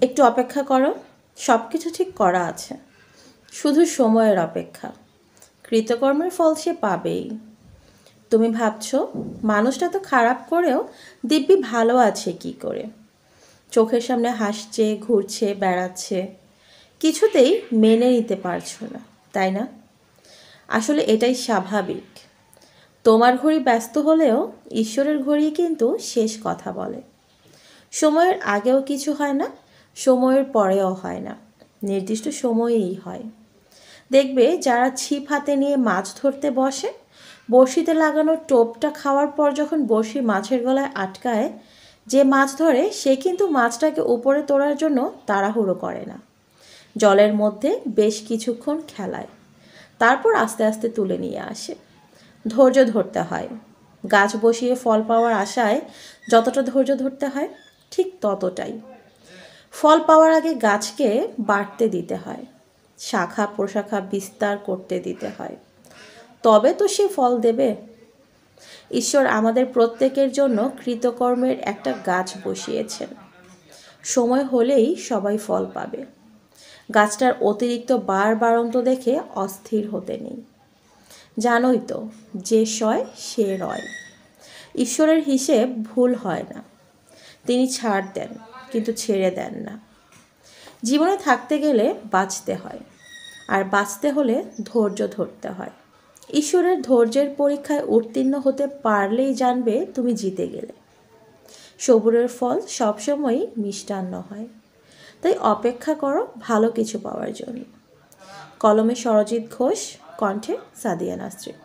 একটু অপেক্ষা করো, সব কিছু ঠিক করা আছে, শুধু সময়ের অপেক্ষা। কৃতকর্মের ফল সে পাবেই। তুমি ভাবছো মানুষটা তো খারাপ করেও দিব্যি ভালো আছে কি করে, চোখের সামনে হাসছে, ঘুরছে, বেড়াচ্ছে, কিছুতেই মেনে নিতে পারছো না, তাই না? আসলে এটাই স্বাভাবিক। তোমার ঘড়ি ব্যস্ত হলেও ঈশ্বরের ঘড়ি কিন্তু শেষ কথা বলে। সময়ের আগেও কিছু হয় না, সময়ের পরেও হয় না, নির্দিষ্ট সময়েই হয়। দেখবে যারা ছিপ হাতে নিয়ে মাছ ধরতে বসে, বড়শিতে লাগানো টোপটা খাওয়ার পর যখন বড়শি মাছের গলায় আটকায়, যে মাছ ধরে সে কিন্তু মাছটাকে উপরে তোলার জন্য তাড়াহুড়ো করে না, জলের মধ্যে বেশ কিছুক্ষণ খেলায়, তারপর আস্তে আস্তে তুলে নিয়ে আসে। ধৈর্য ধরতে হয়। গাছ বসিয়ে ফল পাওয়ার আশায় যতটা ধৈর্য ধরতে হয়, ঠিক ততটাই ফল পাওয়ার আগে গাছকে বাড়তে দিতে হয়, শাখা প্রশাখা বিস্তার করতে দিতে হয়, তবে তো সে ফল দেবে। ঈশ্বর আমাদের প্রত্যেকের জন্য কৃতকর্মের একটা গাছ বসিয়েছেন। সময় হলেই সবাই ফল পাবে। গাছটার অতিরিক্ত বাড়ন্ত দেখে অস্থির হতে নেই। জানোই তো, যে সয় সে রয়। ঈশ্বরের হিসেব ভুল হয় না। তিনি ছাড় দেন, কিন্তু ছেড়ে দেন না। জীবনে থাকতে গেলে বাঁচতে হয়, আর বাঁচতে হলে ধৈর্য ধরতে হয়। ঈশ্বরের ধৈর্যের পরীক্ষায় উত্তীর্ণ হতে পারলেই জানবে তুমি জিতে গেলে। সবুরের ফল সবসময়ই মিষ্টান্ন হয়, তাই অপেক্ষা করো ভালো কিছু পাওয়ার জন্য। কলমে সরজিৎ ঘোষ, কণ্ঠে সাদিয়া নাসরিন।